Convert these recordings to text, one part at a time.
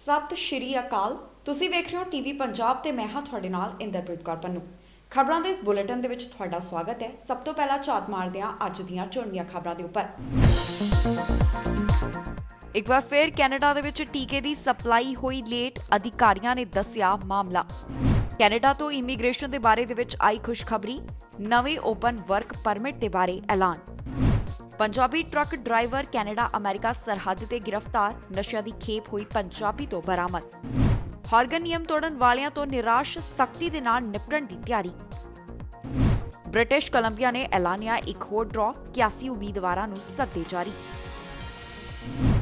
ਸਤਿ ਸ਼੍ਰੀ ਅਕਾਲ। ਤੁਸੀਂ ਵੇਖ ਰਹੇ ਹੋ ਟੀਵੀ ਪੰਜਾਬ ਤੇ ਮੈਂ ਹਾਂ ਤੁਹਾਡੇ ਨਾਲ ਇੰਦਰਪ੍ਰੀਤ ਕੌਰ ਪੰਨੂ। ਖਬਰਾਂ ਦੇ ਇਸ ਬੁਲੇਟਿਨ ਦੇ ਵਿੱਚ ਤੁਹਾਡਾ ਸਵਾਗਤ ਹੈ। ਸਭ ਤੋਂ ਪਹਿਲਾਂ ਝਾਤ ਮਾਰਦੇ ਹਾਂ ਅੱਜ ਦੀਆਂ ਚੁਣਵੀਆਂ ਖਬਰਾਂ ਦੇ ਉੱਪਰ। ਇੱਕ ਵਾਰ ਫਿਰ ਕੈਨੇਡਾ ਦੇ ਵਿੱਚ ਟੀਕੇ ਦੀ ਸਪਲਾਈ ਹੋਈ ਲੇਟ, ਅਧਿਕਾਰੀਆਂ ਨੇ ਦੱਸਿਆ ਮਾਮਲਾ। ਕੈਨੇਡਾ ਤੋਂ ਇਮੀਗ੍ਰੇਸ਼ਨ ਦੇ ਬਾਰੇ ਦੇ ਵਿੱਚ ਆਈ ਖੁਸ਼ਖਬਰੀ, ਨਵੇਂ ਓਪਨ ਵਰਕ ਪਰਮਿਟ ਦੇ ਬਾਰੇ ਐਲਾਨ। Punjabi truck driver Canada America ਸਰਹੱਦ ਤੇ ਗ੍ਰਿਫਤਾਰ, ਨਸ਼ਿਆਂ ਦੀ ਖੇਪ ਹੋਈ ਪੰਜਾਬੀ ਤੋਂ ਬਰਾਮਦ। ਹਾਰਗਨ ਨਿਯਮ ਤੋੜਨ ਵਾਲਿਆਂ ਤੋਂ ਨਿਰਾਸ਼, ਸਖਤੀ ਦੇ ਨਾਲ ਨਿਪਟਣ ਦੀ ਤਿਆਰੀ। ਬ੍ਰਿਟਿਸ਼ ਕੋਲੰਬੀਆ ਨੇ ਐਲਾਨਿਆ ਇੱਕ ਹੋਰ ਡਰਾਅ, 81 ਉਮੀਦਵਾਰਾਂ ਨੂੰ ਸੱਦੇ ਜਾਰੀ।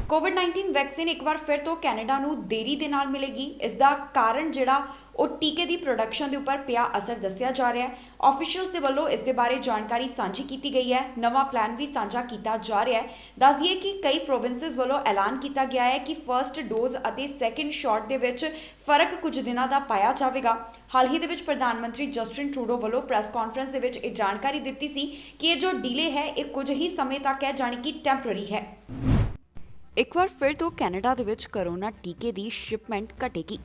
ਕੋਵਿਡ-19 ਵੈਕਸੀਨ ਇੱਕ ਵਾਰ ਫਿਰ ਤੋਂ ਕੈਨੇਡਾ ਨੂੰ ਦੇਰੀ ਦੇ ਨਾਲ ਮਿਲੇਗੀ। ਇਸ ਦਾ ਕਾਰਨ ਜਿਹੜਾ ਉਹ ਟੀਕੇ ਦੀ ਪ੍ਰੋਡਕਸ਼ਨ ਦੇ ਉੱਪਰ ਪਿਆ ਅਸਰ ਦੱਸਿਆ ਜਾ ਰਿਹਾ ਹੈ। ਆਫੀਸ਼ੀਅਲਸ ਦੇ ਵੱਲੋਂ ਇਸ ਦੇ ਬਾਰੇ ਜਾਣਕਾਰੀ ਸਾਂਝੀ ਕੀਤੀ ਗਈ ਹੈ। ਨਵਾਂ ਪਲਾਨ ਵੀ ਸਾਂਝਾ ਕੀਤਾ ਜਾ ਰਿਹਾ ਹੈ। ਦੱਸ ਦਈਏ ਕਿ ਕਈ ਪ੍ਰੋਵਿੰਸਸ ਵੱਲੋਂ ਐਲਾਨ ਕੀਤਾ ਗਿਆ ਹੈ ਕਿ ਫਰਸਟ ਡੋਜ਼ ਅਤੇ ਸੈਕੰਡ ਸ਼ਾਟ ਦੇ ਵਿੱਚ ਫਰਕ ਕੁਝ ਦਿਨਾਂ ਦਾ ਪਾਇਆ ਜਾਵੇਗਾ। ਹਾਲ ਹੀ ਦੇ ਵਿੱਚ ਪ੍ਰਧਾਨ ਮੰਤਰੀ ਜਸਟਿਨ ਟਰੂਡੋ ਵੱਲੋਂ ਪ੍ਰੈਸ ਕਾਨਫਰੰਸ ਦੇ ਵਿੱਚ ਇਹ ਜਾਣਕਾਰੀ ਦਿੱਤੀ ਸੀ ਕਿ ਇਹ ਜੋ ਡੀਲੇ ਹੈ ਇਹ ਕੁਝ ਹੀ ਸਮੇਂ ਤੱਕ ਹੈ, ਜਾਣੀ ਕਿ ਟੈਂਪਰੇਰੀ ਹੈ। ਇੱਕ ਵਾਰ ਫਿਰ ਤੋਂ ਕੈਨੇਡਾ ਦੇ ਵਿੱਚ ਕੋਰੋਨਾ ਟੀਕੇ ਦੀ ਸ਼ਿਪਮੈਂਟ ਘਟੇਗੀ।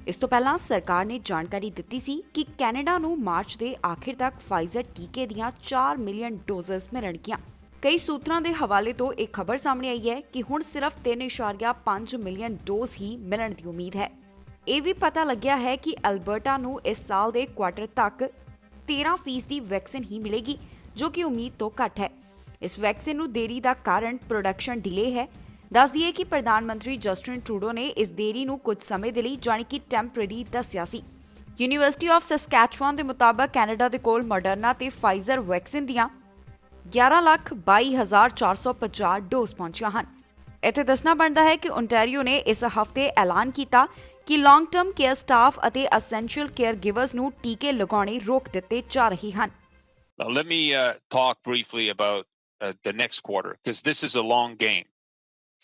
ਇਸ ਤੋਂ ਪਹਿਲਾਂ ਸਰਕਾਰ ਨੇ ਜਾਣਕਾਰੀ ਦਿੱਤੀ ਸੀ ਕਿ ਕੈਨੇਡਾ ਨੂੰ ਮਾਰਚ ਦੇ ਆਖਿਰ ਤੱਕ ਫਾਈਜ਼ਰ ਟੀਕੇ ਦੀਆਂ 4 ਮਿਲੀਅਨ ਡੋਜ਼ਸ ਮਿਲਣਗੀਆਂ। ਕਈ ਸੂਤਰਾਂ ਦੇ ਹਵਾਲੇ ਤੋਂ ਇਹ ਖਬਰ ਸਾਹਮਣੇ ਆਈ ਹੈ ਕਿ ਹੁਣ ਸਿਰਫ 3.5 ਮਿਲੀਅਨ ਡੋਜ਼ ਹੀ ਮਿਲਣ ਦੀ ਉਮੀਦ ਹੈ। ਇਹ ਵੀ ਪਤਾ ਲੱਗਿਆ ਹੈ ਕਿ ਅਲਬਰਟਾ ਨੂੰ ਇਸ ਸਾਲ ਦੇ ਕੁਆਟਰ ਤੱਕ 13% ਦੀ ਵੈਕਸੀਨ ਹੀ ਮਿਲੇਗੀ, ਜੋ ਕਿ ਉਮੀਦ ਤੋਂ ਘੱਟ ਹੈ। ਇਸ ਵੈਕਸੀਨ ਨੂੰ ਦੇਰੀ ਦਾ ਕਾਰਨ ਪ੍ਰੋਡਕਸ਼ਨ ਡਿਲੇ ਹੈ। ਦੱਸ ਦਈਏ ਕਿ ਪ੍ਰਧਾਨ ਮੰਤਰੀ ਜਸਟਿਨ ਟਰੂਡੋ ਨੇ ਇਸ ਦੇਰੀ ਨੂੰ ਕੁਝ ਸਮੇਂ ਦੇ ਲਈ ਜਾਣੀ ਕਿ ਟੈਂਪਰੇਰੀ ਦੱਸਿਆ ਸੀ। ਯੂਨੀਵਰਸਿਟੀ ਆਫ ਸਸਕੈਚੁਆਨ ਦੇ ਮੁਤਾਬਕ ਕੈਨੇਡਾ ਦੇ ਕੋਲ ਮੋਡਰਨਾ ਤੇ ਫਾਈਜ਼ਰ ਵੈਕਸੀਨ ਦੀਆਂ 11,22,450 ਡੋਜ਼ ਪਹੁੰਚੀਆਂ ਹਨ। ਇੱਥੇ ਦੱਸਣਾ ਬਣਦਾ ਹੈ ਕਿ ਓਨਟਾਰੀਓ ਨੇ ਇਸ ਹਫ਼ਤੇ ਐਲਾਨ ਕੀਤਾ ਕਿ ਲੌਂਗ ਟਰਮ ਕੇਅਰ ਸਟਾਫ ਅਤੇ ਅਸੈਂਸ਼ੀਅਲ ਕੇਅਰ ਗਿਵਰਸ ਨੂੰ ਟੀਕੇ ਲਗਾਉਣੇ ਰੋਕ ਦਿੱਤੇ ਜਾ ਰਹੇ ਹਨ। Now, let me talk briefly about the next quarter, because this is a long game.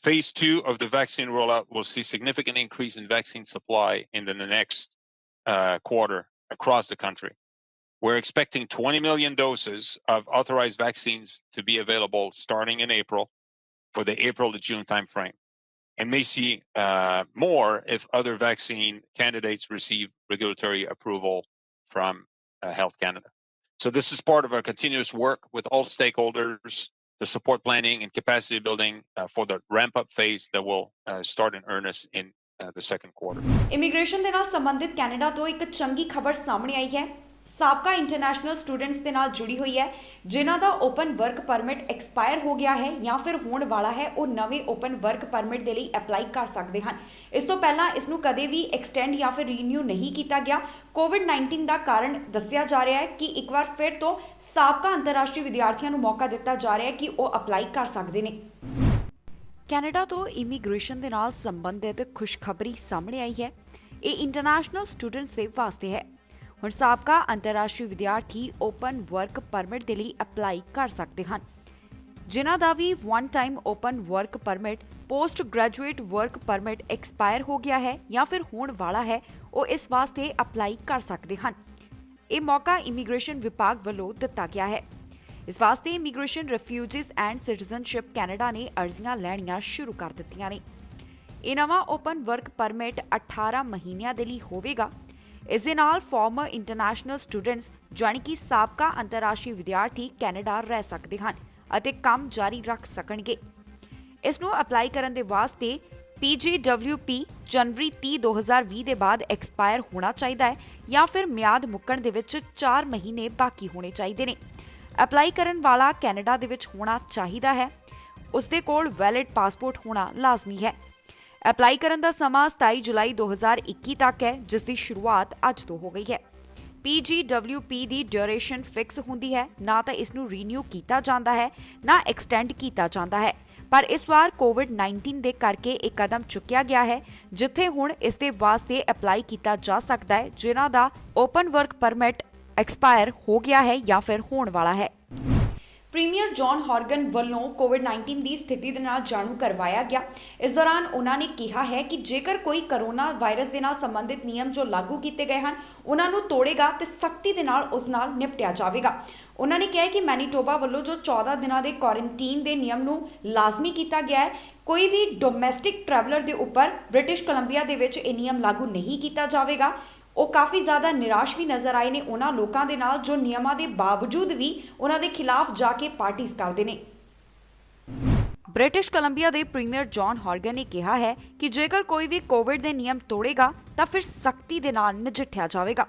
Phase 2 of the vaccine rollout will see significant increase in vaccine supply in the next quarter across the country. We're expecting 20 million doses of authorized vaccines to be available starting in April for the April to June timeframe, and may see more if other vaccine candidates receive regulatory approval from Health Canada. So this is part of our continuous work with all stakeholders, the support planning and capacity building for the ramp-up phase that will start in earnest in the second quarter. Immigration ਦੇ ਨਾਲ ਸੰਬੰਧਿਤ Canada ਤੋਂ ਇੱਕ ਚੰਗੀ ਖਬਰ ਸਾਹਮਣੇ ਆਈ ਹੈ। ਸਾਬਕਾ ਇੰਟਰਨੈਸ਼ਨਲ ਸਟੂਡੈਂਟਸ ਦੇ ਨਾਲ ਜੁੜੀ ਹੋਈ ਹੈ, ਜਿਨ੍ਹਾਂ ਦਾ ਓਪਨ ਵਰਕ ਪਰਮਿਟ ਐਕਸਪਾਇਰ ਹੋ ਗਿਆ ਹੈ ਜਾਂ ਫਿਰ ਹੋਣ ਵਾਲਾ ਹੈ। ਉਹ ਨਵੇਂ ਓਪਨ ਵਰਕ ਪਰਮਿਟ ਦੇ ਲਈ ਅਪਲਾਈ ਕਰ ਸਕਦੇ ਹਨ। ਇਸ ਤੋਂ ਪਹਿਲਾਂ ਇਸ ਨੂੰ ਕਦੇ ਵੀ ਐਕਸਟੈਂਡ ਜਾਂ ਫਿਰ ਰੀਨਿਊ ਨਹੀਂ ਕੀਤਾ ਗਿਆ। ਕੋਵਿਡ-19 ਦਾ ਕਾਰਨ ਦੱਸਿਆ ਜਾ ਰਿਹਾ ਹੈ ਕਿ ਇੱਕ ਵਾਰ ਫਿਰ ਤੋਂ ਸਾਬਕਾ ਅੰਤਰਰਾਸ਼ਟਰੀ ਵਿਦਿਆਰਥੀਆਂ ਨੂੰ ਮੌਕਾ ਦਿੱਤਾ ਜਾ ਰਿਹਾ ਹੈ ਕਿ ਉਹ ਅਪਲਾਈ ਕਰ ਸਕਦੇ ਨੇ। ਕੈਨੇਡਾ ਤੋਂ ਇਮੀਗ੍ਰੇਸ਼ਨ ਦੇ ਨਾਲ ਸੰਬੰਧਿਤ ਖੁਸ਼ਖਬਰੀ ਸਾਹਮਣੇ ਆਈ ਹੈ। ਇਹ ਇੰਟਰਨੈਸ਼ਨਲ ਸਟੂਡੈਂਟਸ ਦੇ ਵਾਸਤੇ ਹੈ। ਹੁਣ ਸਾਬਕਾ ਅੰਤਰਰਾਸ਼ਟਰੀ ਵਿਦਿਆਰਥੀ ਓਪਨ ਵਰਕ ਪਰਮਿਟ ਦੇ ਲਈ ਅਪਲਾਈ ਕਰ ਸਕਦੇ ਹਨ। ਜਿਨ੍ਹਾਂ ਦਾ ਵੀ one time open work permit, post graduate work permit expire ਹੋ ਗਿਆ ਹੈ ਜਾਂ ਫਿਰ ਹੋਣ ਵਾਲਾ ਹੈ, ਉਹ ਇਸ ਵਾਸਤੇ ਅਪਲਾਈ ਕਰ ਸਕਦੇ ਹਨ। ਇਹ ਮੌਕਾ ਇਮੀਗ੍ਰੇਸ਼ਨ ਵਿਭਾਗ ਵੱਲੋਂ ਦਿੱਤਾ ਗਿਆ ਹੈ। ਇਸ ਵਾਸਤੇ immigration, refugees and citizenship Canada ਨੇ ਅਰਜ਼ੀਆਂ ਲੈਣੀਆਂ ਸ਼ੁਰੂ ਕਰ ਦਿੱਤੀਆਂ ਨੇ। ਇਹ ਨਵਾਂ ਓਪਨ ਵਰਕ ਪਰਮਿਟ 18 ਮਹੀਨਿਆਂ ਦੇ ਲਈ ਹੋਵੇਗਾ। ਇਸ ਦੇ ਨਾਲ ਫਾਰਮਰ ਇੰਟਰਨੈਸ਼ਨਲ ਸਟੂਡੈਂਟਸ ਜਾਣੀ ਕਿ ਸਾਬਕਾ ਅੰਤਰਰਾਸ਼ਟਰੀ ਵਿਦਿਆਰਥੀ ਕੈਨੇਡਾ ਰਹਿ ਸਕਦੇ ਹਨ ਅਤੇ ਕੰਮ ਜਾਰੀ ਰੱਖ ਸਕਣਗੇ। ਇਸ ਨੂੰ ਅਪਲਾਈ ਕਰਨ ਦੇ ਵਾਸਤੇ PGWP ਜਨਵਰੀ 30, 2020 ਦੇ ਬਾਅਦ ਐਕਸਪਾਇਰ ਹੋਣਾ ਚਾਹੀਦਾ ਹੈ ਜਾਂ ਫਿਰ ਮਿਆਦ ਮੁੱਕਣ ਦੇ ਵਿੱਚ 4 ਮਹੀਨੇ ਬਾਕੀ ਹੋਣੇ ਚਾਹੀਦੇ ਨੇ। ਅਪਲਾਈ ਕਰਨ ਵਾਲਾ ਕੈਨੇਡਾ ਦੇ ਵਿੱਚ ਹੋਣਾ ਚਾਹੀਦਾ ਹੈ। ਉਸ ਦੇ ਕੋਲ ਵੈਲਿਡ ਪਾਸਪੋਰਟ ਹੋਣਾ ਲਾਜ਼ਮੀ ਹੈ। ਅਪਲਾਈ ਕਰਨ ਦਾ ਸਮਾਂ 27 ਜੁਲਾਈ 2021 ਤੱਕ ਹੈ, ਜਿਸ ਦੀ ਸ਼ੁਰੂਆਤ ਅੱਜ ਤੋਂ ਹੋ ਗਈ ਹੈ। PGWP ਦੀ ਡਿਊਰੇਸ਼ਨ ਫਿਕਸ ਹੁੰਦੀ ਹੈ, ਨਾ ਤਾਂ ਇਸ ਨੂੰ ਰੀਨਿਊ ਕੀਤਾ ਜਾਂਦਾ ਹੈ ਨਾ ਐਕਸਟੈਂਡ ਕੀਤਾ ਜਾਂਦਾ ਹੈ। ਪਰ ਇਸ ਵਾਰ ਕੋਵਿਡ-19 ਦੇ ਕਰਕੇ ਇਹ ਕਦਮ ਚੁੱਕਿਆ ਗਿਆ ਹੈ, ਜਿੱਥੇ ਹੁਣ ਇਸ ਦੇ ਵਾਸਤੇ ਅਪਲਾਈ ਕੀਤਾ ਜਾ ਸਕਦਾ ਹੈ ਜਿਨ੍ਹਾਂ ਦਾ ਓਪਨ ਵਰਕ ਪਰਮਿਟ ਐਕਸਪਾਇਰ ਹੋ ਗਿਆ ਹੈ ਜਾਂ ਫਿਰ ਹੋਣ ਵਾਲਾ ਹੈ। ਪ੍ਰੀਮੀਅਰ ਜੌਨ ਹਾਰਗਨ ਵੱਲੋਂ ਕੋਵਿਡ-19 ਦੀ ਸਥਿਤੀ ਦੇ ਨਾਲ ਜਾਣੂ ਕਰਵਾਇਆ ਗਿਆ। ਇਸ ਦੌਰਾਨ ਉਹਨਾਂ ਨੇ ਕਿਹਾ ਹੈ ਕਿ ਜੇਕਰ ਕੋਈ ਕਰੋਨਾ ਵਾਇਰਸ ਦੇ ਨਾਲ ਸੰਬੰਧਿਤ ਨਿਯਮ ਜੋ ਲਾਗੂ ਕੀਤੇ ਗਏ ਹਨ ਉਹਨਾਂ ਨੂੰ ਤੋੜੇਗਾ ਤੇ ਸਖਤੀ ਦੇ ਨਾਲ ਉਸ ਨਾਲ ਨਿਪਟਿਆ ਜਾਵੇਗਾ। ਉਹਨਾਂ ਨੇ ਕਿਹਾ ਕਿ ਮੈਨੀਟੋਬਾ ਵੱਲੋਂ ਜੋ 14 ਦਿਨਾਂ ਦੇ ਕੁਆਰੰਟੀਨ ਦੇ ਨਿਯਮ ਨੂੰ ਲਾਜ਼ਮੀ ਕੀਤਾ ਗਿਆ ਹੈ, ਕੋਈ ਵੀ ਡੋਮੈਸਟਿਕ ਟਰੈਵਲਰ ਦੇ ਉੱਪਰ ਬ੍ਰਿਟਿਸ਼ ਕੋਲੰਬੀਆ ਦੇ ਵਿੱਚ ਇਹ ਨਿਯਮ ਲਾਗੂ ਨਹੀਂ ਕੀਤਾ ਜਾਵੇਗਾ। ਉਹ ਕਾਫੀ ਜ਼ਿਆਦਾ ਨਿਰਾਸ਼ ਵੀ ਨਜ਼ਰ ਆਏ ਨੇ ਉਹਨਾਂ ਲੋਕਾਂ ਦੇ ਨਾਲ ਜੋ ਨਿਯਮਾਂ ਦੇ ਬਾਵਜੂਦ ਵੀ ਉਹਨਾਂ ਦੇ ਖਿਲਾਫ ਜਾ ਕੇ ਪਾਰਟੀਆਂ ਕਰਦੇ ਨੇ। ਬ੍ਰਿਟਿਸ਼ ਕੋਲੰਬੀਆ ਦੇ ਪ੍ਰੀਮੀਅਰ ਜੌਨ ਹੌਰਗਨ ਨੇ ਕਿਹਾ ਹੈ ਕਿ ਜੇਕਰ ਕੋਈ ਵੀ ਕੋਵਿਡ ਦੇ ਨਿਯਮ ਤੋੜੇਗਾ ਤਾਂ ਫਿਰ ਸਖਤੀ ਦੇ ਨਾਲ ਨਜਿੱਠਿਆ ਜਾਵੇਗਾ।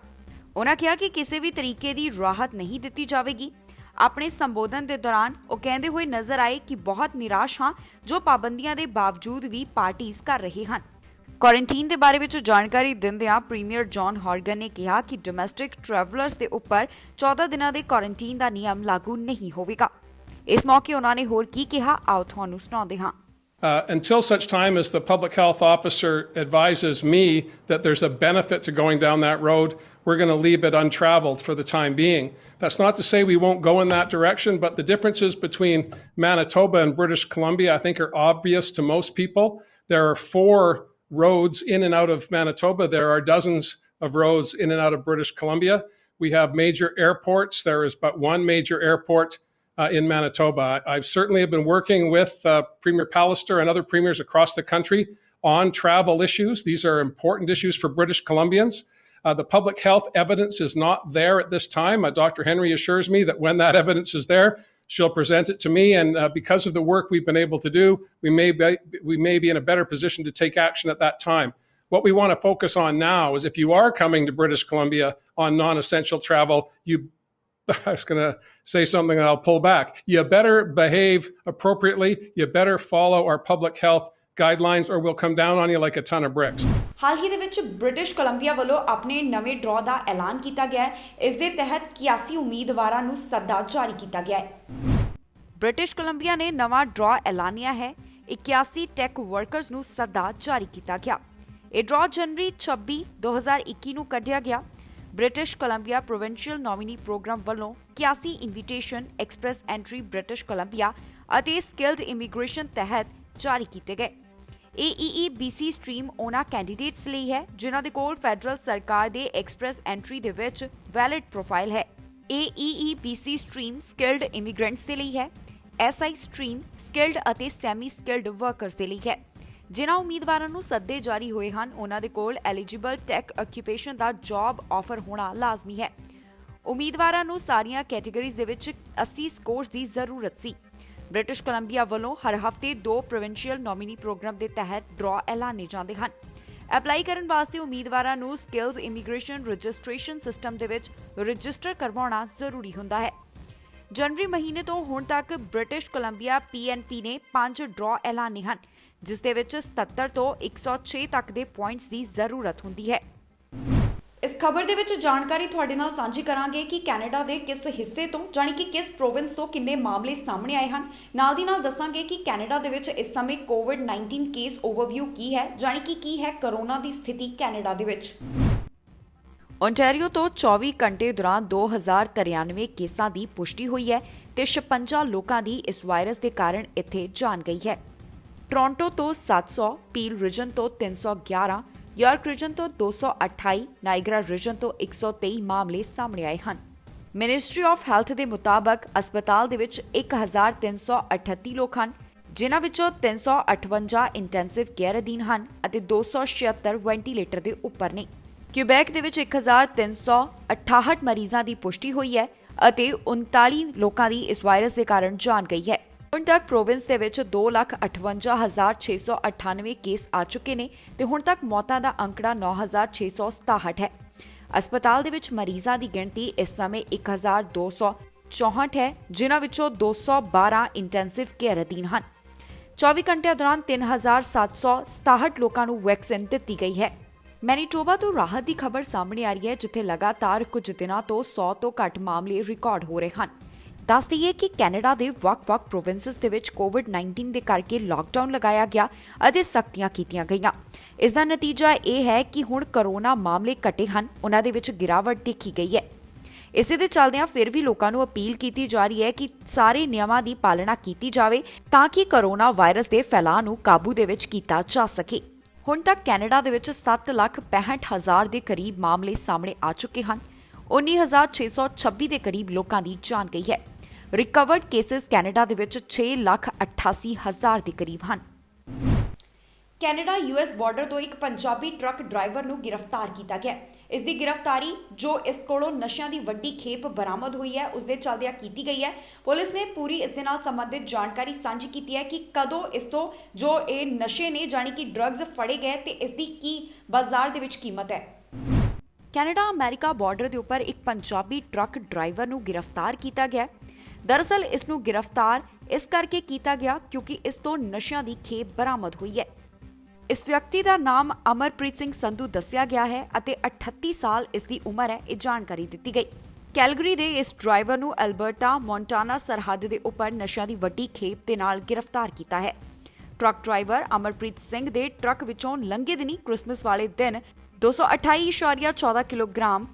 ਉਹਨਾਂ ਕਿਹਾ ਕਿ ਕਿਸੇ ਵੀ ਤਰੀਕੇ ਦੀ ਰਾਹਤ ਨਹੀਂ ਦਿੱਤੀ ਜਾਵੇਗੀ। ਆਪਣੇ ਸੰਬੋਧਨ ਦੇ ਦੌਰਾਨ ਉਹ ਕਹਿੰਦੇ ਹੋਏ ਨਜ਼ਰ ਆਏ ਕਿ ਬਹੁਤ ਨਿਰਾਸ਼ ਹਾਂ ਜੋ ਪਾਬੰਦੀਆਂ ਦੇ ਬਾਵਜੂਦ ਵੀ ਪਾਰਟੀਆਂ ਕਰ ਰਹੇ ਹਨ। ਕੁਆਰੰਟਾਈਨ ਦੇ ਬਾਰੇ ਵਿੱਚ ਜਾਣਕਾਰੀ ਦਿੰਦਿਆਂ ਪ੍ਰੀਮੀਅਰ ਜੌਨ ਹੌਰਗਨ ਨੇ ਕਿਹਾ ਕਿ ਡੋਮੈਸਟਿਕ ਟਰੈਵਲਰਸ ਦੇ ਉੱਪਰ 14 ਦਿਨਾਂ ਦੇ ਕੁਆਰੰਟਾਈਨ ਦਾ ਨਿਯਮ ਲਾਗੂ ਨਹੀਂ ਹੋਵੇਗਾ। ਇਸ ਮੌਕੇ ਉਹਨਾਂ ਨੇ ਹੋਰ ਕੀ ਕਿਹਾ, ਆਓ ਤੁਹਾਨੂੰ ਸੁਣਾਉਂਦੇ ਹਾਂ। Until such time as the public health officer advises me that there's a benefit to going down that road, we're going to leave it untraveled for the time being. That's not to say we won't go in that direction, but the differences between Manitoba and British Columbia, I think, are obvious to most people. There are 4 roads in and out of Manitoba. There are dozens of roads in and out of British Columbia. We have major airports. There is but one major airport in Manitoba. I've certainly been working with Premier Pallister and other premiers across the country on travel issues. These are important issues for British Columbians. The public health evidence is not there at this time. Dr. Henry assures me that when that evidence is there, she'll present it to me. And because of the work we've been able to do, we may be in a better position to take action at that time. What we want to focus on now is if you are coming to British Columbia on non-essential travel, I was going to say something and I'll pull back. You better behave appropriately. You better follow our public health guidelines or we'll come down on you like a ton of bricks. ਹਾਲ ਹੀ ਦੇ ਵਿੱਚ British Columbia ਵੱਲੋਂ ਆਪਣੇ ਨਵੇਂ draw ਦਾ ਐਲਾਨ ਕੀਤਾ ਗਿਆ ਹੈ। ਇਸ ਦੇ ਤਹਿਤ 81 ਉਮੀਦਵਾਰਾਂ ਨੂੰ ਸੱਦਾ ਜਾਰੀ ਕੀਤਾ ਗਿਆ ਹੈ। ਬ੍ਰਿਟਿਸ਼ ਕੋਲੰਬੀਆ ਨੇ ਨਵਾਂ ਡਰਾਅ ਐਲਾਨਿਆ ਹੈ। 81 ਟੈਕ ਵਰਕਰਸ ਨੂੰ ਸੱਦਾ ਜਾਰੀ ਕੀਤਾ ਗਿਆ। ਇਹ ਡਰਾਅ ਜਨਵਰੀ 26, 2021 ਨੂੰ ਕੱਢਿਆ ਗਿਆ। British Columbia provincial nominee programme ਵੱਲੋਂ 81 invitation express entry British Columbia ਅਤੇ ਸਕਿਲਡ ਇਮੀਗ੍ਰੇਸ਼ਨ ਤਹਿਤ ਜਾਰੀ ਕੀਤੇ ਗਏ। AEE-BC ਸਟਰੀਮ ਉਹਨਾਂ ਕੈਂਡੀਡੇਟਸ ਲਈ ਹੈ ਜਿਨ੍ਹਾਂ ਦੇ ਕੋਲ ਫੈਡਰਲ ਸਰਕਾਰ ਦੇ ਐਕਸਪ੍ਰੈਸ ਐਂਟਰੀ ਦੇ ਵਿੱਚ ਵੈਲਿਡ ਪ੍ਰੋਫਾਈਲ ਹੈ। AEE-BC ਸਟਰੀਮ ਸਕਿਲਡ ਇਮੀਗ੍ਰੈਂਟਸ ਦੇ ਲਈ ਹੈ। SI ਸਟਰੀਮ ਸਕਿਲਡ ਅਤੇ ਸੈਮੀ ਸਕਿਲਡ ਵਰਕਰਸ ਦੇ ਲਈ ਹੈ। ਜਿਨ੍ਹਾਂ ਉਮੀਦਵਾਰਾਂ ਨੂੰ ਸੱਦੇ ਜਾਰੀ ਹੋਏ ਹਨ ਉਹਨਾਂ ਦੇ ਕੋਲ ਐਲੀਜੀਬਲ ਟੈਕ ਆਕਿਊਪੇਸ਼ਨ ਦਾ ਜੌਬ ਆਫਰ ਹੋਣਾ ਲਾਜ਼ਮੀ ਹੈ। ਉਮੀਦਵਾਰਾਂ ਨੂੰ ਸਾਰੀਆਂ ਕੈਟੇਗਰੀਜ਼ ਦੇ ਵਿੱਚ 80 ਸਕੋਰਸ ਦੀ ਜ਼ਰੂਰਤ ਸੀ। ਬ੍ਰਿਟਿਸ਼ ਕੋਲੰਬੀਆ ਵੱਲੋਂ ਹਰ ਹਫ਼ਤੇ 2 ਪ੍ਰੋਵਿੰਸ਼ੀਅਲ ਨੋਮੀਨੀ ਪ੍ਰੋਗਰਾਮ ਦੇ ਤਹਿਤ ਡਰਾਅ ਐਲਾਨੇ ਜਾਂਦੇ ਹਨ। ਅਪਲਾਈ ਕਰਨ ਵਾਸਤੇ ਉਮੀਦਵਾਰਾਂ ਨੂੰ ਸਕਿਲਜ਼ ਇਮੀਗ੍ਰੇਸ਼ਨ ਰਜਿਸਟ੍ਰੇਸ਼ਨ ਸਿਸਟਮ ਦੇ ਵਿੱਚ ਰਜਿਸਟਰ ਕਰਵਾਉਣਾ ਜ਼ਰੂਰੀ ਹੁੰਦਾ ਹੈ। ਜਨਵਰੀ ਮਹੀਨੇ ਤੋਂ ਹੁਣ ਤੱਕ ਬ੍ਰਿਟਿਸ਼ ਕੋਲੰਬੀਆ PNP ਨੇ 5 ਡਰਾਅ ਐਲਾਨੇ ਹਨ ਜਿਸ ਦੇ ਵਿੱਚ 77 ਤੋਂ 106 ਤੱਕ ਦੇ ਪੁਆਇੰਟਸ ਦੀ ਜ਼ਰੂਰਤ ਹੁੰਦੀ ਹੈ। ਇਸ ਖਬਰ ਦੇ ਵਿੱਚ ਜਾਣਕਾਰੀ ਤੁਹਾਡੇ ਨਾਲ ਸਾਂਝੀ ਕਰਾਂਗੇ ਕਿ ਕੈਨੇਡਾ ਦੇ ਕਿਸ ਹਿੱਸੇ ਤੋਂ ਜਾਨੀ ਕਿ ਕਿਸ ਪ੍ਰੋਵਿੰਸ ਤੋਂ ਕਿੰਨੇ ਮਾਮਲੇ ਸਾਹਮਣੇ ਆਏ ਹਨ। ਨਾਲ ਦੀ ਨਾਲ ਦੱਸਾਂਗੇ ਕਿ ਕੈਨੇਡਾ ਦੇ ਵਿੱਚ ਇਸ ਸਮੇਂ COVID-19 ਕੇਸ ਓਵਰਵਿਊ ਕੀ ਹੈ, ਜਾਨੀ ਕਿ ਕੀ ਹੈ ਕਰੋਨਾ ਦੀ ਸਥਿਤੀ ਕੈਨੇਡਾ ਦੇ ਵਿੱਚ। ਓਨਟਾਰੀਓ ਤੋਂ 24 ਘੰਟੇ ਦੌਰਾਨ 2093 ਕੇਸਾਂ ਦੀ ਪੁਸ਼ਟੀ ਹੋਈ ਹੈ ਤੇ 56 ਲੋਕਾਂ ਦੀ ਇਸ ਵਾਇਰਸ ਦੇ ਕਾਰਨ ਇੱਥੇ ਜਾਨ ਗਈ ਹੈ। ਟੋਰਾਂਟੋ ਤੋਂ 700, ਪੀਲ ਰੀਜਨ ਤੋਂ 311, ਯਾਰਕ ਰੀਜਨ ਤੋਂ 228, ਨਾਇਗਰਾ ਰੀਜਨ ਤੋਂ 123 ਮਾਮਲੇ ਸਾਹਮਣੇ ਆਏ ਹਨ। ਮਿਨਿਸਟਰੀ ਆਫ ਹੈਲਥ ਦੇ ਮੁਤਾਬਕ ਹਸਪਤਾਲ ਦੇ ਵਿੱਚ 1338 ਲੋਕ ਹਨ ਜਿਨ੍ਹਾਂ ਵਿੱਚੋਂ 358 ਇੰਟੈਂਸਿਵ ਕੇਅਰ ਅਧੀਨ ਹਨ ਅਤੇ 276 ਵੈਂਟੀਲੇਟਰ ਦੇ ਉੱਪਰ ਨੇ। ਕਿਊਬੈਕ ਦੇ ਵਿੱਚ 1368 ਮਰੀਜ਼ਾਂ ਦੀ ਪੁਸ਼ਟੀ ਹੋਈ ਹੈ ਅਤੇ 39 ਲੋਕਾਂ ਦੀ ਇਸ ਵਾਇਰਸ ਦੇ ਕਾਰਨ ਜਾਨ ਗਈ ਹੈ। ਹੁਣ ਤੱਕ ਪ੍ਰੋਵਿੰਸ ਦੇ ਵਿੱਚ 2,58,698 ਕੇਸ ਆ ਚੁੱਕੇ ਨੇ ਤੇ ਹੁਣ ਤੱਕ ਮੌਤਾਂ ਦਾ ਅੰਕੜਾ 9,667 ਹੈ। ਹਸਪਤਾਲ ਦੇ ਵਿੱਚ ਮਰੀਜ਼ਾਂ ਦੀ ਗਿਣਤੀ ਇਸ ਸਮੇਂ 1,264 ਹੈ ਜਿਨ੍ਹਾਂ ਵਿੱਚੋਂ 212 ਇੰਟੈਂਸਿਵ ਕੇਅਰ ਅਧੀਨ ਹਨ। 24 ਘੰਟਿਆਂ ਦੌਰਾਨ 3,767 ਲੋਕਾਂ ਨੂੰ ਵੈਕਸੀਨ ਦਿੱਤੀ ਗਈ ਹੈ। ਮੈਨੀਟੋਬਾ ਤੋਂ ਰਾਹਤ ਦੀ ਖਬਰ ਸਾਹਮਣੇ ਆ ਰਹੀ ਹੈ ਜਿੱਥੇ ਲਗਾਤਾਰ ਕੁਝ ਦਿਨਾਂ ਤੋਂ 100 ਤੋਂ ਘੱਟ ਮਾਮਲੇ ਰਿਕਾਰਡ ਹੋ ਰਹੇ ਹਨ। ਦੱਸ ਦਈਏ ਕਿ ਕੈਨੇਡਾ ਦੇ ਵੱਖ-ਵੱਖ ਪ੍ਰੋਵਿੰਸਸ ਦੇ ਵਿੱਚ COVID-19 ਦੇ ਕਰਕੇ ਲਾਕਡਾਊਨ ਲਗਾਇਆ ਗਿਆ ਅਤੇ ਸਖਤੀਆਂ ਕੀਤੀਆਂ ਗਈਆਂ। ਇਸ ਦਾ ਨਤੀਜਾ ਇਹ ਹੈ ਕਿ ਹੁਣ ਕਰੋਨਾ ਮਾਮਲੇ ਘਟੇ ਹਨ, ਉਹਨਾਂ ਦੇ ਵਿੱਚ ਗਿਰਾਵਟ ਦੇਖੀ ਗਈ ਹੈ। ਇਸੇ ਦੇ ਚੱਲਦਿਆਂ ਫਿਰ ਵੀ ਲੋਕਾਂ ਨੂੰ ਅਪੀਲ ਕੀਤੀ ਜਾ ਰਹੀ ਹੈ ਕਿ ਸਾਰੇ ਨਿਯਮਾਂ ਦੀ ਪਾਲਣਾ ਕੀਤੀ ਜਾਵੇ ਤਾਂ ਕਿ ਕਰੋਨਾ ਵਾਇਰਸ ਦੇ ਫੈਲਾਅ ਨੂੰ ਕਾਬੂ ਦੇ ਵਿੱਚ ਕੀਤਾ ਜਾ ਸਕੇ। ਹੁਣ ਤੱਕ ਕੈਨੇਡਾ ਦੇ ਵਿੱਚ 7,65,000 ਦੇ ਕਰੀਬ ਮਾਮਲੇ ਸਾਹਮਣੇ ਆ ਚੁੱਕੇ ਹਨ। 19,626 ਦੇ ਕਰੀਬ ਲੋਕਾਂ ਦੀ ਜਾਨ ਗਈ ਹੈ। ਰਿਕਵਰਡ ਕੇਸਿਸ ਕੈਨੇਡਾ ਦੇ ਵਿੱਚ 6,88,000 ਦੇ ਕਰੀਬ ਹਨ। ਕੈਨੇਡਾ US ਬਾਰਡਰ ਤੋਂ ਇੱਕ ਪੰਜਾਬੀ ਟਰੱਕ ਡਰਾਈਵਰ ਨੂੰ ਗ੍ਰਿਫਤਾਰ ਕੀਤਾ ਗਿਆ। ਇਸ ਦੀ ਗ੍ਰਿਫਤਾਰੀ ਜੋ ਇਸ ਕੋਲੋਂ ਨਸ਼ਿਆਂ ਦੀ ਵੱਡੀ ਖੇਪ ਬਰਾਮਦ ਹੋਈ ਹੈ ਉਸ ਦੇ ਚੱਲਦਿਆਂ ਕੀਤੀ ਗਈ ਹੈ। ਪੁਲਿਸ ਨੇ ਪੂਰੀ ਇਸ ਦੇ ਨਾਲ ਸੰਬੰਧਿਤ ਜਾਣਕਾਰੀ ਸਾਂਝੀ ਕੀਤੀ ਹੈ ਕਿ ਕਦੋਂ ਇਸ ਤੋਂ ਜੋ ਇਹ ਨਸ਼ੇ ਨੇ ਜਾਨੀ ਕਿ ਡਰੱਗਸ ਫੜੇ ਗਏ ਤੇ ਇਸ ਦੀ ਕੀ ਬਾਜ਼ਾਰ ਦੇ ਵਿੱਚ ਕੀਮਤ ਹੈ। ਕੈਨੇਡਾ ਅਮਰੀਕਾ ਬਾਰਡਰ ਦੇ ਉੱਪਰ ਇੱਕ ਪੰਜਾਬੀ ਟਰੱਕ ਡਰਾਈਵਰ ਨੂੰ ਗ੍ਰਿਫਤਾਰ ਕੀਤਾ ਗਿਆ। ਦਰਅਸਲ ਇਸ ਨੂੰ ਗ੍ਰਿਫਤਾਰ ਇਸ ਕਰਕੇ ਕੀਤਾ ਗਿਆ ਕਿਉਂਕਿ ਇਸ ਤੋਂ ਨਸ਼ਿਆਂ ਦੀ ਖੇਪ ਬਰਾਮਦ ਹੋਈ ਹੈ। ਇਸ ਵਿਅਕਤੀ ਦਾ ਨਾਮ ਅਮਰਪ੍ਰੀਤ ਸਿੰਘ ਸੰਧੂ ਦੱਸਿਆ ਗਿਆ ਹੈ ਅਤੇ 38 ਸਾਲ ਇਸ ਦੀ ਉਮਰ ਹੈ, ਇਹ ਜਾਣਕਾਰੀ ਦਿੱਤੀ ਗਈ। ਕੈਲਗਰੀ ਦੇ ਇਸ ਡਰਾਈਵਰ ਨੂੰ ਅਲਬਰਟਾ ਮੋਂਟਾਨਾ ਸਰਹੱਦ ਦੇ ਉੱਪਰ ਨਸ਼ਿਆਂ ਦੀ ਵੱਡੀ ਖੇਪ ਦੇ ਨਾਲ ਗ੍ਰਿਫਤਾਰ ਕੀਤਾ ਹੈ। ਟਰੱਕ ਡਰਾਈਵਰ ਅਮਰਪ੍ਰੀਤ ਸਿੰਘ ਦੇ ਟਰੱਕ ਵਿੱਚੋਂ ਲੰਘੇ ਦਿਨੀ ਕ੍ਰਿਸਮਸ ਵਾਲੇ ਦਿਨ 228.14 ਕਿਲੋਗ੍ਰਾਮ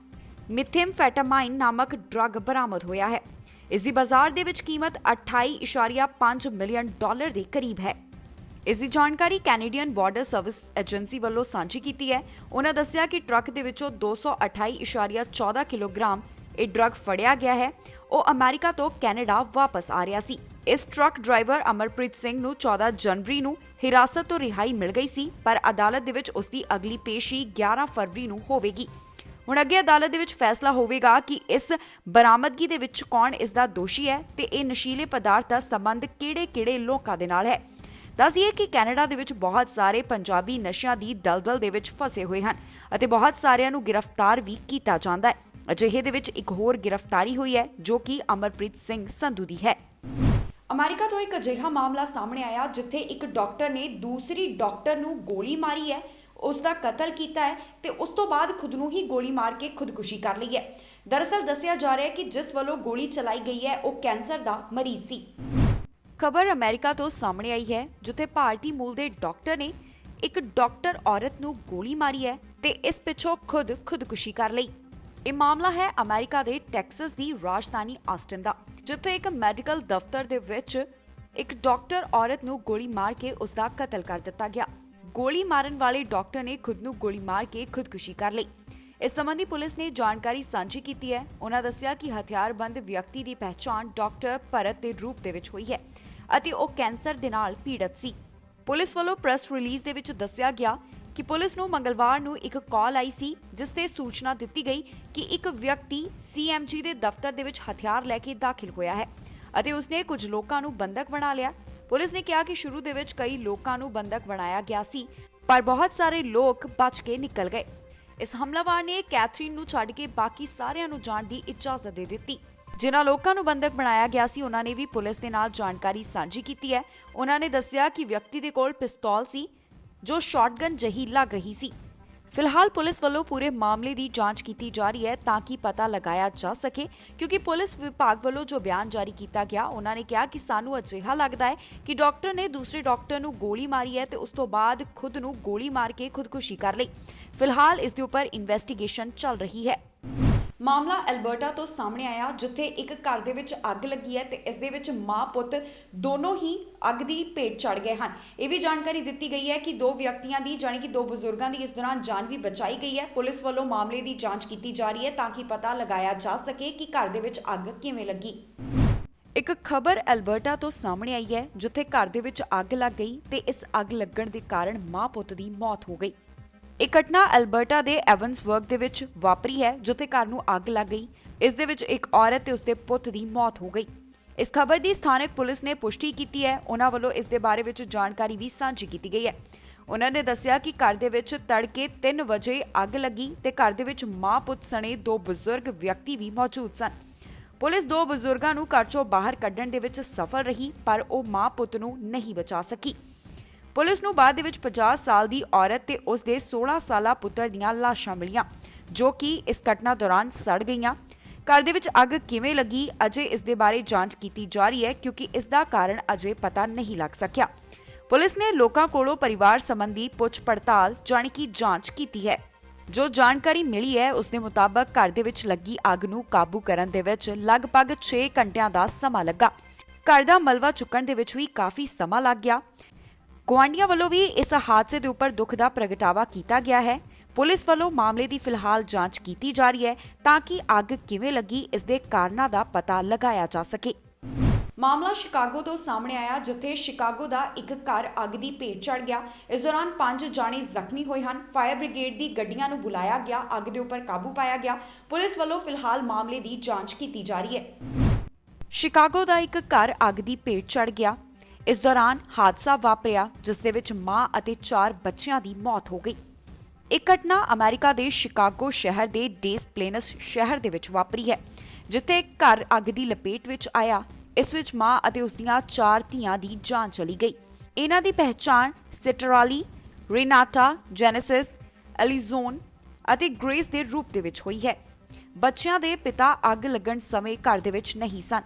ਮਿਥੈਮਫੈਟਾਮਾਈਨ ਨਾਮਕ ਡਰੱਗ ਬਰਾਮਦ ਹੋਇਆ ਹੈ। ਇਸ ਦੀ ਬਾਜ਼ਾਰ ਦੇ ਵਿੱਚ ਕੀਮਤ 28.5 ਮਿਲੀਅਨ ਡਾਲਰ ਦੇ ਕਰੀਬ ਹੈ। ਇਸ ਦੀ ਜਾਣਕਾਰੀ ਕੈਨੇਡੀਅਨ ਬਾਰਡਰ ਸਰਵਿਸ ਏਜੰਸੀ ਵੱਲੋਂ ਸਾਂਝੀ ਕੀਤੀ ਹੈ। ਉਹਨਾਂ ਦੱਸਿਆ ਕਿ ਟਰੱਕ ਦੇ ਵਿੱਚੋਂ 228.14 ਕਿਲੋਗ੍ਰਾਮ ਇਹ ਡਰੱਗ ਫੜਿਆ ਗਿਆ ਹੈ। ਉਹ ਅਮਰੀਕਾ ਤੋਂ ਕੈਨੇਡਾ ਵਾਪਸ ਆ ਰਿਹਾ ਸੀ। ਇਸ ਟਰੱਕ ਡਰਾਈਵਰ ਅਮਰਪ੍ਰੀਤ ਸਿੰਘ ਨੂੰ 14 ਜਨਵਰੀ ਨੂੰ ਹਿਰਾਸਤ ਤੋਂ ਰਿਹਾਈ ਮਿਲ ਗਈ ਸੀ, ਪਰ ਅਦਾਲਤ ਦੇ ਵਿੱਚ ਉਸ ਦੀ ਅਗਲੀ ਪੇਸ਼ੀ 11 ਫਰਵਰੀ ਨੂੰ ਹੋਵੇਗੀ। ਹੁਣ ਅੱਗੇ ਅਦਾਲਤ ਦੇ ਵਿੱਚ ਫੈਸਲਾ ਹੋਵੇਗਾ ਕਿ ਇਸ ਬਰਾਮਦਗੀ ਦੇ ਵਿੱਚ ਕੌਣ ਇਸ ਦਾ ਦੋਸ਼ੀ ਹੈ ਤੇ ਇਹ ਨਸ਼ੀਲੇ ਪਦਾਰਥ ਦਾ ਸੰਬੰਧ ਕਿਹੜੇ-ਕਿਹੜੇ ਲੋਕਾਂ ਦੇ ਨਾਲ ਹੈ। ਦੱਸੀਏ ਕਿ ਕੈਨੇਡਾ ਦੇ ਵਿੱਚ ਬਹੁਤ ਸਾਰੇ ਪੰਜਾਬੀ ਨਸ਼ਿਆਂ ਦੀ ਦਲਦਲ ਦੇ ਵਿੱਚ ਫਸੇ ਹੋਏ ਹਨ ਅਤੇ ਬਹੁਤ ਸਾਰਿਆਂ ਨੂੰ ਗ੍ਰਿਫਤਾਰ ਵੀ ਕੀਤਾ ਜਾਂਦਾ ਹੈ। ਅਜਿਹੇ ਦੇ ਵਿੱਚ ਇੱਕ ਹੋਰ ਗ੍ਰਿਫਤਾਰੀ ਹੋਈ ਹੈ ਜੋ ਕਿ ਅਮਰਪ੍ਰੀਤ ਸਿੰਘ ਸੰਧੂ ਦੀ ਹੈ। ਅਮਰੀਕਾ ਤੋਂ ਇੱਕ ਅਜਿਹਾ ਮਾਮਲਾ ਸਾਹਮਣੇ ਆਇਆ ਜਿੱਥੇ ਇੱਕ ਡਾਕਟਰ ਨੇ ਦੂਸਰੀ ਡਾਕਟਰ ਨੂੰ ਗੋਲੀ ਮਾਰੀ ਹੈ, ਉਸ ਦਾ ਕਤਲ ਕੀਤਾ ਹੈ ਤੇ ਉਸ ਤੋਂ ਬਾਅਦ ਖੁਦ ਨੂੰ ਹੀ ਗੋਲੀ ਮਾਰ ਕੇ ਖੁਦਕੁਸ਼ੀ ਕਰ ਲਈ ਹੈ। ਦਰਅਸਲ ਦੱਸਿਆ ਜਾ ਰਿਹਾ ਹੈ ਕਿ ਜਿਸ ਵੱਲੋਂ ਗੋਲੀ ਚਲਾਈ ਗਈ ਹੈ ਉਹ ਕੈਂਸਰ ਦਾ ਮਰੀਜ਼ ਸੀ। ਖਬਰ ਅਮਰੀਕਾ ਤੋਂ ਸਾਹਮਣੇ ਆਈ ਹੈ ਜਿੱਥੇ ਭਾਰਤੀ ਮੂਲ ਦੇ ਡਾਕਟਰ ਨੇ ਇੱਕ ਡਾਕਟਰ ਔਰਤ ਨੂੰ ਗੋਲੀ ਮਾਰੀ ਹੈ ਤੇ ਇਸ ਪਿੱਛੋਂ ਖੁਦਕੁਸ਼ੀ ਕਰ ਲਈ। ਇਹ ਮਾਮਲਾ ਹੈ ਅਮਰੀਕਾ ਦੇ ਟੈਕਸਸ ਦੀ ਰਾਜਧਾਨੀ ਆਸਟਨ ਦਾ, ਜਿੱਥੇ ਇੱਕ ਮੈਡੀਕਲ ਦਫ਼ਤਰ ਦੇ ਵਿੱਚ ਇੱਕ ਡਾਕਟਰ ਔਰਤ ਨੂੰ ਗੋਲੀ ਮਾਰ ਕੇ ਉਸ ਦਾ ਕਤਲ ਕਰ ਦਿੱਤਾ ਗਿਆ। ਗੋਲੀ ਮਾਰਨ ਵਾਲੇ ਡਾਕਟਰ ਨੇ ਖੁਦ ਨੂੰ ਗੋਲੀ ਮਾਰ ਕੇ ਖੁਦਕੁਸ਼ੀ ਕਰ ਲਈ। ਇਸ ਸੰਬੰਧੀ ਪੁਲਿਸ ਨੇ ਜਾਣਕਾਰੀ ਸਾਂਝੀ ਕੀਤੀ ਹੈ। ਉਹਨਾਂ ਦੱਸਿਆ ਕਿ ਹਥਿਆਰਬੰਦ ਵਿਅਕਤੀ ਦੀ ਪਹਿਚਾਣ ਡਾਕਟਰ ਭਰਤ ਦੇ ਰੂਪ ਦੇ ਵਿੱਚ ਹੋਈ ਹੈ ਅਤੇ ਉਹ ਕੈਂਸਰ ਦੇ ਨਾਲ ਪੀੜਤ ਸੀ। ਪੁਲਿਸ ਵੱਲੋਂ ਪ੍ਰੈਸ ਰਿਲੀਜ਼ ਦੇ ਵਿੱਚ ਦੱਸਿਆ ਗਿਆ ਕਿ ਪੁਲਿਸ ਨੂੰ ਮੰਗਲਵਾਰ ਨੂੰ ਇੱਕ ਕਾਲ ਆਈ ਸੀ ਜਿਸ ਤੇ ਸੂਚਨਾ ਦਿੱਤੀ ਗਈ ਕਿ ਇੱਕ ਵਿਅਕਤੀ CMG ਦੇ ਦਫ਼ਤਰ ਦੇ ਵਿੱਚ ਹਥਿਆਰ ਲੈ ਕੇ ਦਾਖਲ ਹੋਇਆ ਹੈ ਅਤੇ ਉਸਨੇ ਕੁਝ ਲੋਕਾਂ ਨੂੰ ਬੰਦਕ ਬਣਾ ਲਿਆ। ਪੁਲਿਸ ਨੇ ਕਿਹਾ ਕਿ ਸ਼ੁਰੂ ਦੇ ਵਿੱਚ ਕਈ ਲੋਕਾਂ ਨੂੰ ਬੰਦਕ ਬਣਾਇਆ ਗਿਆ ਸੀ, ਪਰ ਬਹੁਤ ਸਾਰੇ ਲੋਕ ਬਚ ਕੇ ਨਿਕਲ ਗਏ। ਇਸ ਹਮਲਾਵਰ ਨੇ ਕੈਥਰੀਨ ਨੂੰ ਛੱਡ ਕੇ ਬਾਕੀ ਸਾਰਿਆਂ ਨੂੰ ਜਾਣ ਦੀ ਇਜਾਜ਼ਤ ਦੇ ਦਿੱਤੀ। ਜਿਨ੍ਹਾਂ ਲੋਕਾਂ ਨੂੰ ਬੰਦਕ ਬਣਾਇਆ ਗਿਆ ਸੀ ਉਹਨਾਂ ਨੇ ਵੀ ਪੁਲਿਸ ਦੇ ਨਾਲ ਜਾਣਕਾਰੀ ਸਾਂਝੀ ਕੀਤੀ ਹੈ। ਉਹਨਾਂ ਨੇ ਦੱਸਿਆ ਕਿ ਵਿਅਕਤੀ ਦੇ ਕੋਲ ਪਿਸਤੌਲ ਸੀ ਜੋ ਸ਼ਾਟਗਨ ਜਹੀ ਲੱਗ ਰਹੀ ਸੀ। ਫਿਲਹਾਲ ਪੁਲਿਸ ਵੱਲੋਂ ਪੂਰੇ ਮਾਮਲੇ ਦੀ ਜਾਂਚ ਕੀਤੀ ਜਾ ਰਹੀ ਹੈ ਤਾਂ ਕਿ ਪਤਾ ਲਗਾਇਆ ਜਾ ਸਕੇ, ਕਿਉਂਕਿ ਪੁਲਿਸ ਵਿਭਾਗ ਵੱਲੋਂ ਜੋ ਬਿਆਨ ਜਾਰੀ ਕੀਤਾ ਗਿਆ ਉਹਨਾਂ ਨੇ ਕਿਹਾ ਕਿ ਸਾਨੂੰ ਅਜਿਹਾ ਲੱਗਦਾ ਹੈ ਕਿ ਡਾਕਟਰ ਨੇ ਦੂਸਰੇ ਡਾਕਟਰ ਨੂੰ ਗੋਲੀ ਮਾਰੀ ਹੈ ਤੇ ਉਸ ਤੋਂ ਬਾਅਦ ਖੁਦ ਨੂੰ ਗੋਲੀ ਮਾਰ ਕੇ ਖੁਦਕੁਸ਼ੀ ਕਰ ਲਈ। ਫਿਲਹਾਲ ਇਸ ਦੇ ਉੱਪਰ ਇਨਵੈਸਟੀਗੇਸ਼ਨ ਚੱਲ ਰਹੀ ਹੈ। ਮਾਮਲਾ ਅਲਬਰਟਾ ਤੋਂ ਸਾਹਮਣੇ ਆਇਆ ਜਿੱਥੇ ਇੱਕ ਘਰ ਦੇ ਵਿੱਚ ਅੱਗ ਲੱਗੀ ਹੈ ਤੇ ਇਸ ਦੇ ਵਿੱਚ ਮਾਂ ਪੁੱਤ ਦੋਨੋਂ ਹੀ ਅੱਗ ਦੀ ਭੇਟ ਚੜ ਗਏ ਹਨ। ਇਹ ਵੀ ਜਾਣਕਾਰੀ ਦਿੱਤੀ ਗਈ ਹੈ ਕਿ ਦੋ ਵਿਅਕਤੀਆਂ ਦੀ ਜਾਣੀ ਕਿ ਦੋ ਬਜ਼ੁਰਗਾਂ ਦੀ ਇਸ ਦੌਰਾਨ ਜਾਨ ਵੀ ਬਚਾਈ ਗਈ ਹੈ। ਪੁਲਿਸ ਵੱਲੋਂ ਮਾਮਲੇ ਦੀ ਜਾਂਚ ਕੀਤੀ ਜਾ ਰਹੀ ਹੈ ਤਾਂ ਕਿ ਪਤਾ ਲਗਾਇਆ ਜਾ ਸਕੇ ਕਿ ਘਰ ਦੇ ਵਿੱਚ ਅੱਗ ਕਿਵੇਂ ਲੱਗੀ। ਇੱਕ ਖਬਰ ਅਲਬਰਟਾ ਤੋਂ ਸਾਹਮਣੇ ਆਈ ਹੈ ਜਿੱਥੇ ਘਰ ਦੇ ਵਿੱਚ ਅੱਗ ਲੱਗ ਗਈ ਤੇ ਇਸ ਅੱਗ ਲੱਗਣ ਦੇ ਕਾਰਨ ਮਾਂ ਪੁੱਤ ਦੀ ਮੌਤ ਹੋ ਗਈ। ਇਹ ਘਟਨਾ ਅਲਬਰਟਾ ਦੇ ਐਵਨਸਬਰਗ ਦੇ ਵਿੱਚ ਵਾਪਰੀ ਹੈ ਜਿੱਥੇ ਘਰ ਨੂੰ ਅੱਗ ਲੱਗ ਗਈ। ਇਸ ਦੇ ਵਿੱਚ ਇੱਕ ਔਰਤ ਤੇ ਉਸਦੇ ਪੁੱਤ ਦੀ ਮੌਤ ਹੋ ਗਈ। ਇਸ ਖਬਰ ਦੀ ਸਥਾਨਕ ਪੁਲਿਸ ਨੇ ਪੁਸ਼ਟੀ ਕੀਤੀ ਹੈ। ਉਹਨਾਂ ਵੱਲੋਂ ਇਸ ਦੇ ਬਾਰੇ ਵਿੱਚ ਜਾਣਕਾਰੀ ਵੀ ਸਾਂਝੀ ਕੀਤੀ ਗਈ ਹੈ। ਉਹਨਾਂ ਨੇ ਦੱਸਿਆ ਕਿ ਘਰ ਦੇ ਵਿੱਚ ਤੜਕੇ 3 ਵਜੇ ਅੱਗ ਲੱਗੀ ਤੇ ਘਰ ਦੇ ਵਿੱਚ ਮਾਂ ਪੁੱਤ ਸਣੇ ਦੋ ਬਜ਼ੁਰਗ ਵਿਅਕਤੀ ਵੀ ਮੌਜੂਦ ਸਨ। ਪੁਲਿਸ ਦੋ ਬਜ਼ੁਰਗਾਂ ਨੂੰ ਘਰ ਚੋਂ ਬਾਹਰ ਕੱਢਣ ਦੇ ਵਿੱਚ ਸਫਲ ਰਹੀ, ਪਰ ਉਹ ਮਾਂ ਪੁੱਤ ਨੂੰ ਨਹੀਂ ਬਚਾ ਸਕੀ। ਪੁਲਿਸ ਨੂੰ ਬਾਅਦ ਦੇ ਵਿੱਚ 50 ਸਾਲ ਦੀ ਔਰਤ ਤੇ ਉਸ ਦੇ 16 ਸਾਲਾ ਪੁੱਤਰ ਦੀਆਂ ਲਾਸ਼ਾਂ ਮਿਲੀਆਂ ਜੋ ਕਿ ਇਸ ਘਟਨਾ ਦੌਰਾਨ ਸੜ ਗਈਆਂ। ਘਰ ਦੇ ਵਿੱਚ ਅੱਗ ਕਿਵੇਂ ਲੱਗੀ ਅਜੇ ਇਸ ਦੇ ਬਾਰੇ ਜਾਂਚ ਕੀਤੀ ਜਾ ਰਹੀ ਹੈ ਕਿਉਂਕਿ ਇਸ ਦਾ ਕਾਰਨ ਅਜੇ ਪਤਾ ਨਹੀਂ ਲੱਗ ਸਕਿਆ। ਪੁਲਿਸ ਨੇ ਲੋਕਾਂ ਕੋਲੋਂ ਪਰਿਵਾਰ ਸੰਬੰਧੀ ਪੁੱਛ ਪੜਤਾਲ ਜਾਣੀ ਕਿ ਜਾਂਚ ਕੀਤੀ ਹੈ। ਜੋ ਜਾਣਕਾਰੀ ਮਿਲੀ ਹੈ ਉਸ ਦੇ ਮੁਤਾਬਕ ਘਰ ਦੇ ਵਿੱਚ ਲੱਗੀ ਅੱਗ ਨੂੰ ਕਾਬੂ ਕਰਨ ਦੇ ਵਿੱਚ ਲਗਭਗ 6 ਘੰਟਿਆਂ ਦਾ ਸਮਾਂ ਲੱਗਾ। ਘਰ ਦਾ ਮਲਬਾ ਚੁੱਕਣ ਦੇ ਵਿੱਚ ਵੀ ਕਾਫੀ ਸਮਾਂ ਲੱਗ ਗਿਆ। ਗੁਆਂਢੀਆਂ ਵੱਲੋਂ ਵੀ ਇਸ ਹਾਦਸੇ ਦੇ ਉੱਪਰ ਦੁੱਖ ਦਾ ਪ੍ਰਗਟਾਵਾ ਕੀਤਾ ਗਿਆ ਹੈ। ਪੁਲਿਸ ਵੱਲੋਂ ਮਾਮਲੇ ਦੀ ਫਿਲਹਾਲ ਜਾਂਚ ਕੀਤੀ ਜਾ ਰਹੀ ਹੈ ਤਾਂ ਕਿ ਅੱਗ ਕਿਵੇਂ ਲੱਗੀ ਇਸ ਦੇ ਕਾਰਨਾਂ ਦਾ ਪਤਾ ਲਗਾਇਆ ਜਾ ਸਕੇ। ਮਾਮਲਾ ਸ਼ਿਕਾਗੋ ਤੋਂ ਸਾਹਮਣੇ ਆਇਆ, ਜਿੱਥੇ ਸ਼ਿਕਾਗੋ ਦਾ ਇੱਕ ਘਰ ਅੱਗ ਦੀ ਭੇਟ ਚੜ੍ਹ ਗਿਆ। ਇਸ ਦੌਰਾਨ 5 ਜਾਣੇ ਜ਼ਖਮੀ ਹੋਏ ਹਨ। ਫਾਇਰ ਬ੍ਰਿਗੇਡ ਦੀ ਗੱਡੀਆਂ ਨੂੰ ਬੁਲਾਇਆ ਗਿਆ, ਅੱਗ ਦੇ ਉੱਪਰ ਕਾਬੂ ਪਾਇਆ ਗਿਆ। ਪੁਲਿਸ ਵੱਲੋਂ ਫਿਲਹਾਲ ਮਾਮਲੇ ਦੀ ਜਾਂਚ ਕੀਤੀ ਜਾ ਰਹੀ ਹੈ। ਸ਼ਿਕਾਗੋ ਦਾ ਇੱਕ ਘਰ ਅੱਗ ਦੀ ਭੇਟ ਚੜ੍ਹ ਗਿਆ। ਇਸ ਦੌਰਾਨ ਹਾਦਸਾ ਵਾਪਰਿਆ, ਜਿਸ ਦੇ ਵਿੱਚ ਮਾਂ ਅਤੇ 4 ਬੱਚਿਆਂ ਦੀ ਮੌਤ ਹੋ ਗਈ। ਇਹ ਘਟਨਾ ਅਮਰੀਕਾ ਦੇ ਸ਼ਿਕਾਗੋ ਸ਼ਹਿਰ ਦੇ ਡੇਸ ਪਲੇਨਸ ਸ਼ਹਿਰ ਦੇ ਵਿੱਚ ਵਾਪਰੀ ਹੈ, ਜਿੱਥੇ ਘਰ ਅੱਗ ਦੀ ਲਪੇਟ ਵਿੱਚ ਆਇਆ। ਇਸ ਵਿੱਚ ਮਾਂ ਅਤੇ ਉਸ ਦੀਆਂ 4 ਧੀਆਂ ਦੀ ਜਾਨ ਚਲੀ ਗਈ। ਇਹਨਾਂ ਦੀ ਪਹਿਚਾਣ ਸਿਟਰਾਲੀ, ਰੀਨਾਟਾ, ਜੈਨੇਸਿਸ, ਐਲੀਜ਼ੋਨ ਅਤੇ ਗ੍ਰੇਸ ਦੇ ਰੂਪ ਦੇ ਵਿੱਚ ਹੋਈ ਹੈ। ਬੱਚਿਆਂ ਦੇ ਪਿਤਾ ਅੱਗ ਲੱਗਣ ਸਮੇਂ ਘਰ ਦੇ ਵਿੱਚ ਨਹੀਂ ਸਨ।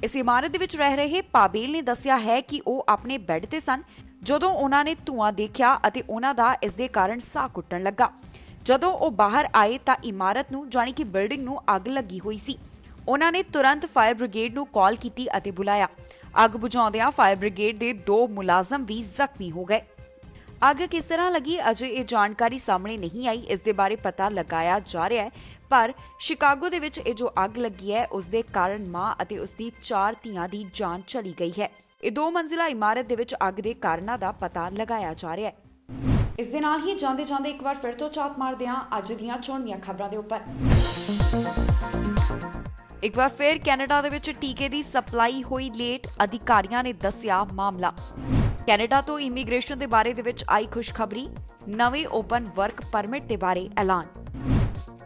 ਇਸ ਇਮਾਰਤ ਦੇ ਵਿੱਚ ਰਹਿ ਰਹੇ ਪਾਬੇਲ ਨੇ ਦੱਸਿਆ ਹੈ ਕਿ ਉਹ ਆਪਣੇ ਬੈੱਡ ਤੇ ਸਨ ਜਦੋਂ ਉਹਨਾਂ ਨੇ ਧੂੰਆਂ ਦੇਖਿਆ ਅਤੇ ਉਹਨਾਂ ਦਾ ਇਸ ਦੇ ਕਾਰਨ ਸਾਹ ਘੁੱਟਣ ਲੱਗਾ। ਜਦੋਂ ਉਹ ਬਾਹਰ ਆਏ ਤਾਂ ਇਮਾਰਤ ਨੂੰ, ਜਾਣੀ ਕਿ ਬਿਲਡਿੰਗ ਨੂੰ, ਅੱਗ ਲੱਗੀ ਹੋਈ ਸੀ। ਉਹਨਾਂ ਨੇ ਤੁਰੰਤ ਫਾਇਰ ਬ੍ਰਿਗੇਡ ਨੂੰ ਕਾਲ ਕੀਤੀ ਅਤੇ ਬੁਲਾਇਆ। ਅੱਗ ਬੁਝਾਉਂਦਿਆਂ ਫਾਇਰ ਬ੍ਰਿਗੇਡ ਦੇ 2 ਮੁਲਾਜ਼ਮ ਵੀ ਜ਼ਖਮੀ ਹੋ ਗਏ। ਅੱਗ ਕਿਸ ਤਰ੍ਹਾਂ ਲੱਗੀ, ਅਜੇ ਇਹ ਜਾਣਕਾਰੀ ਸਾਹਮਣੇ ਨਹੀਂ ਆਈ। ਇਸ ਦੇ ਬਾਰੇ ਪਤਾ ਲਗਾਇਆ ਜਾ ਰਿਹਾ ਹੈ, ਪਰ ਸ਼ਿਕਾਗੋ ਦੇ ਵਿੱਚ ਇਹ ਜੋ ਅੱਗ ਲੱਗੀ ਹੈ, ਉਸ ਦੇ ਕਾਰਨ ਮਾਂ ਅਤੇ ਉਸ ਦੀ 4 ਧੀਆਂ ਦੀ ਜਾਨ ਚਲੀ ਗਈ ਹੈ। ਇਹ 2 ਮੰਜ਼ਿਲਾ ਇਮਾਰਤ ਦੇ ਵਿੱਚ ਅੱਗ ਦੇ ਕਾਰਨਾਂ ਦਾ ਪਤਾ ਲਗਾਇਆ ਜਾ ਰਿਹਾ ਹੈ। ਇਸ ਦੇ ਨਾਲ ਹੀ ਜਾਂਦੇ ਇੱਕ ਵਾਰ ਫਿਰ ਤੋਂ ਝਾਤ ਮਾਰਦੇ ਹਾਂ ਅੱਜ ਦੀਆਂ ਚੋਣਵੀਆਂ ਖਬਰਾਂ ਦੇ ਉੱਪਰ। ਇੱਕ ਵਾਰ ਫਿਰ ਕੈਨੇਡਾ ਦੇ ਵਿੱਚ ਟੀਕੇ ਦੀ ਸਪਲਾਈ ਹੋਈ ਲੇਟ, ਅਧਿਕਾਰੀਆਂ ਨੇ ਦੱਸਿਆ ਮਾਮਲਾ। ਕੈਨੇਡਾ ਤੋਂ ਇਮੀਗ੍ਰੇਸ਼ਨ ਦੇ ਬਾਰੇ ਦੇ ਵਿੱਚ ਆਈ ਖੁਸ਼ਖਬਰੀ, ਨਵੇਂ ਓਪਨ ਵਰਕ ਪਰਮਿਟ ਦੇ ਬਾਰੇ ਐਲਾਨ।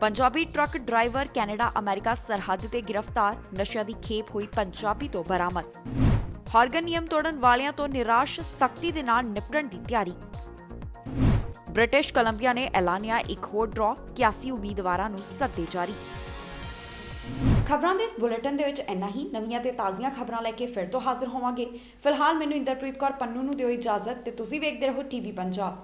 Punjabi truck driver Canada America ਸਰਹੱਦ ਤੇ ਗ੍ਰਿਫਤਾਰ, ਨਸ਼ਿਆਂ ਦੀ ਖੇਪ ਹੋਈ ਪੰਜਾਬੀ ਤੋਂ ਬਰਾਮਦ। ਹਾਰਗਨ ਨਿਯਮ ਤੋੜਨ ਵਾਲਿਆਂ ਤੋਂ ਨਿਰਾਸ਼, ਸਖਤੀ ਦੇ ਨਾਲ ਨਿਪਟਣ ਦੀ ਤਿਆਰੀ। ਬ੍ਰਿਟਿਸ਼ ਕੋਲੰਬੀਆ ਨੇ ਐਲਾਨਿਆ ਇੱਕ ਹੋਰ ਡਰਾਅ, 81 ਉਮੀਦਵਾਰਾਂ ਨੂੰ ਸੱਦੇ ਜਾਰੀ। ਖਬਰਾਂ ਦੇ ਇਸ ਬੁਲੇਟਿਨ ਦੇ ਵਿੱਚ ਇੰਨਾ ਹੀ। ਨਵੀਆਂ ਤੇ ਤਾਜ਼ੀਆਂ ਖਬਰਾਂ ਲੈ ਕੇ ਫਿਰ ਤੋਂ ਹਾਜ਼ਰ ਹੋਵਾਂਗੇ। ਫਿਲਹਾਲ ਮੈਨੂੰ ਇੰਦਰਪ੍ਰੀਤ ਕੌਰ ਪੰਨੂ ਨੂੰ ਦਿਓ ਇਜਾਜ਼ਤ ਤੇ ਤੁਸੀਂ ਵੇਖਦੇ ਰਹੋ ਟੀਵੀ ਪੰਜਾਬ।